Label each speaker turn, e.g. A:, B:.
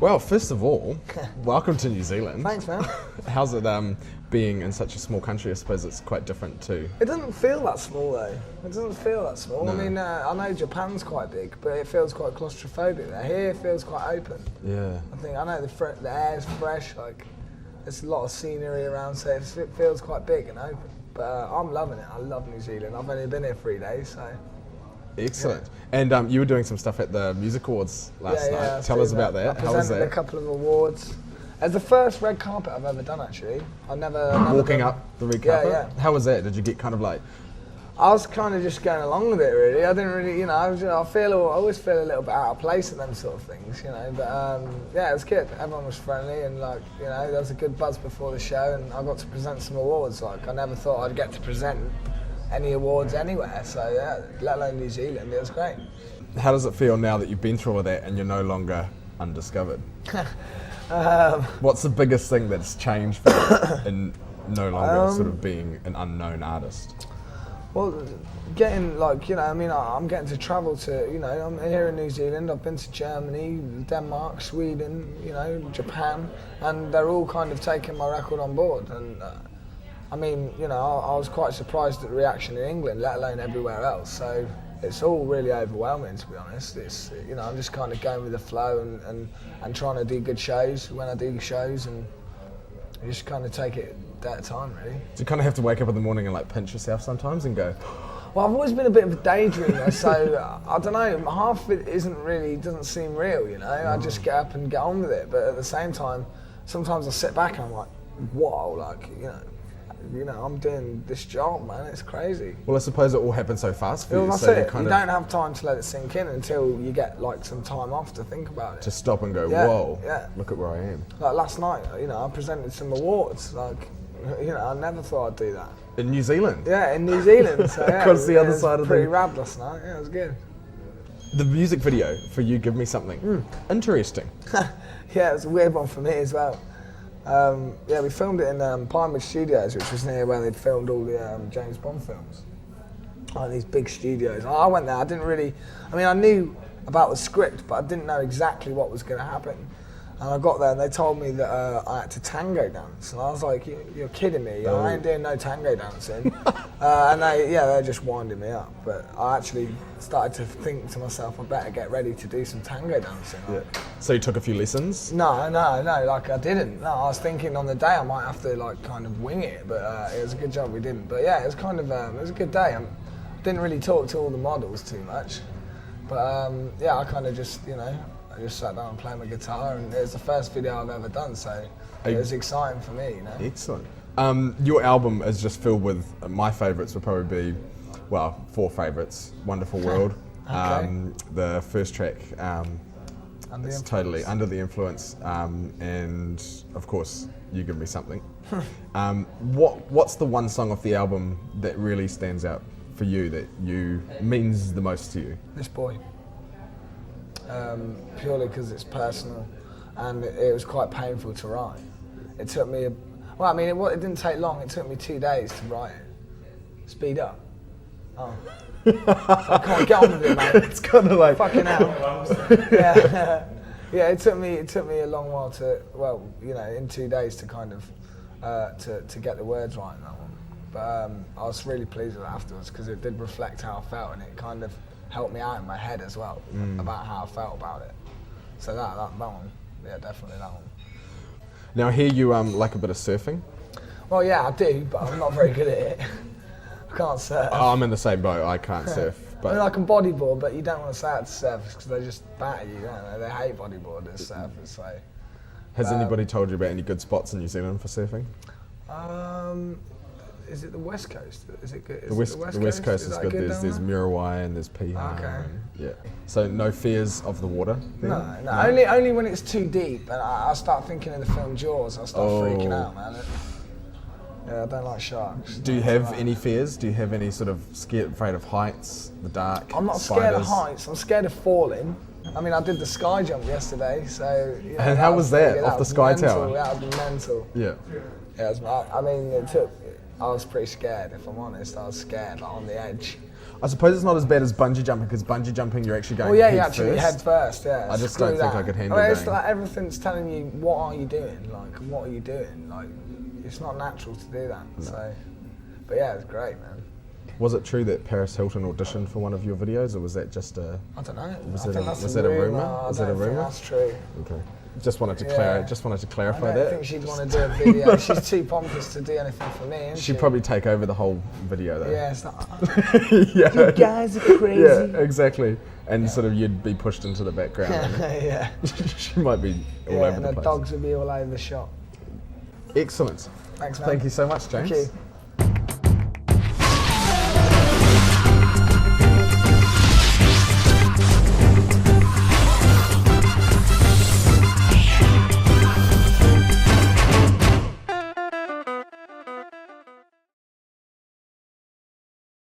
A: Well, first of all, welcome to New Zealand.
B: Thanks, man.
A: How's it being in such a small country? I suppose it's quite different too.
B: It doesn't feel that small though. It doesn't feel that small.
A: No.
B: I mean, I know Japan's quite big, but it feels quite claustrophobic there. Here it feels quite open.
A: Yeah.
B: I know the air's fresh, like there's a lot of scenery around, so it feels quite big and open. But I'm loving it. I love New Zealand. I've only been here 3 days, so.
A: Excellent. Yeah. And you were doing some stuff at the Music Awards last night. Tell us about that.
B: How was that? I presented a couple of awards. It's the first red carpet I've ever done, actually. I've never
A: walking up the red carpet?
B: Yeah.
A: How was that? Did you get kind of like...
B: I was kind of just going along with it, really. I didn't really, I always feel a little bit out of place at them sort of things, But yeah, it was good. Everyone was friendly and there was a good buzz before the show, and I got to present some awards. Like, I never thought I'd get to present any awards anywhere, so yeah, let alone New Zealand. It was great.
A: How does it feel now that you've been through all of that and you're no longer undiscovered? What's the biggest thing that's changed for you in no longer sort of being an unknown artist?
B: Well, getting I'm getting to travel to, I'm here in New Zealand, I've been to Germany, Denmark, Sweden, Japan, and they're all kind of taking my record on board. And I was quite surprised at the reaction in England, let alone everywhere else. So it's all really overwhelming, to be honest. It's, I'm just kind of going with the flow and trying to do good shows when I do shows, and I just kind of take it that time, really.
A: Do you kind of have to wake up in the morning and like pinch yourself sometimes and go?
B: Well, I've always been a bit of a daydreamer, so I don't know. Half of it doesn't seem real, I just get up and get on with it. But at the same time, sometimes I sit back and I'm like, whoa, I'm doing this job, man. It's crazy.
A: Well, I suppose it all happened so fast for you.
B: That's
A: so
B: it. You don't have time to let it sink in until you get some time off to think about it.
A: To stop and go, whoa,
B: yeah.
A: Look at where I am.
B: Like last night, I presented some awards. I never thought I'd do that.
A: In New Zealand?
B: Yeah, in New Zealand. So, yeah,
A: across the other side of the...
B: pretty rad last night. Yeah, it was good.
A: The music video for You Give Me Something. Interesting.
B: Yeah, it was a weird one for me as well. We filmed it in Pinewood Studios, which was near where they'd filmed all the James Bond films. These big studios. I went there, I knew about the script, but I didn't know exactly what was going to happen. And I got there and they told me that I had to tango dance. And I was like, you're kidding me, I ain't doing no tango dancing. And they're just winding me up. But I actually started to think to myself, I better get ready to do some tango dancing.
A: Yeah. So you took a few lessons?
B: No, I didn't. No, I was thinking on the day I might have to kind of wing it, but it was a good job we didn't. But yeah, it was kind of, it was a good day. I didn't really talk to all the models too much. But I kind of just, I just sat down and played my guitar, and it was the first video I've ever done, so it was exciting for me,
A: Excellent. Your album is just filled with, my favourites would probably be, 4 favourites. Wonderful World,
B: okay.
A: The first track,
B: it's
A: totally Under the Influence, and of course, You Give Me Something. What's the one song off the album that really stands out for you, that means the most to you?
B: This Boy. Purely because it's personal, and it was quite painful to write. It took me, it didn't take long. It took me 2 days to write it. Speed up. Oh. So I can't get on with it, mate.
A: It's kind of like
B: fucking hell. Yeah. It took me a long while to, in 2 days to kind of to get the words right in that one. But I was really pleased with it afterwards because it did reflect how I felt, and it kind of helped me out in my head as well about how I felt about it. So that one, yeah, definitely that one.
A: Now I hear you like a bit of surfing.
B: Well, yeah, I do, but I'm not very good at it. I can't surf.
A: Oh, I'm in the same boat. I can't surf. But
B: I can bodyboard, but you don't want to say it to surfers because they just batter you, don't they? They hate bodyboarders, surfers. So.
A: Has anybody told you about any good spots in New Zealand for surfing?
B: Is it the West Coast? Is it good?
A: The West Coast is good. There's Muriwai and there's Piha.
B: Okay.
A: Yeah. So no fears of the water?
B: No. Only when it's too deep, and I start thinking of the film Jaws. I start freaking out, man. Yeah, I don't like sharks.
A: Do you have any fears? Do you have any sort of afraid of heights, the dark?
B: I'm not scared of heights. I'm scared of falling. I did the sky jump yesterday, so.
A: And how was that? Off the sky tower?
B: That was mental.
A: Yeah.
B: Yeah, it took. I was pretty scared, if I'm honest. I was scared, like on the edge.
A: I suppose it's not as bad as bungee jumping, because bungee jumping you're actually going
B: Well, yeah,
A: head
B: you actually
A: first.
B: head first, yeah.
A: I just
B: Screw
A: don't think
B: that.
A: I could handle
B: It's
A: going.
B: like everything's telling you, what are you doing? Like, what are you doing? Like, it's not natural to do that.
A: No.
B: So, but yeah, it's great, man.
A: Was it true that Paris Hilton auditioned for one of your videos, or was that just a...
B: I don't know.
A: Was
B: I
A: it
B: think
A: a-
B: that's
A: was
B: a
A: it a
B: rumour.
A: rumour?
B: I
A: Was it a
B: don't think
A: rumour?
B: that's true.
A: Okay. Just wanted to clarify
B: I don't
A: that.
B: think she'd want to do a video. She's too pompous to do anything for me, isn't she?
A: She'd probably take over the whole video though.
B: Yeah, it's not.
A: Yeah.
B: You guys are crazy.
A: Yeah, exactly. And sort of you'd be pushed into the background.
B: Yeah.
A: She might be all
B: Yeah,
A: over
B: and
A: the
B: the
A: place.
B: dogs would be all over the shop.
A: Excellent.
B: Thanks, man.
A: Thank you so much, James.
B: Thank you.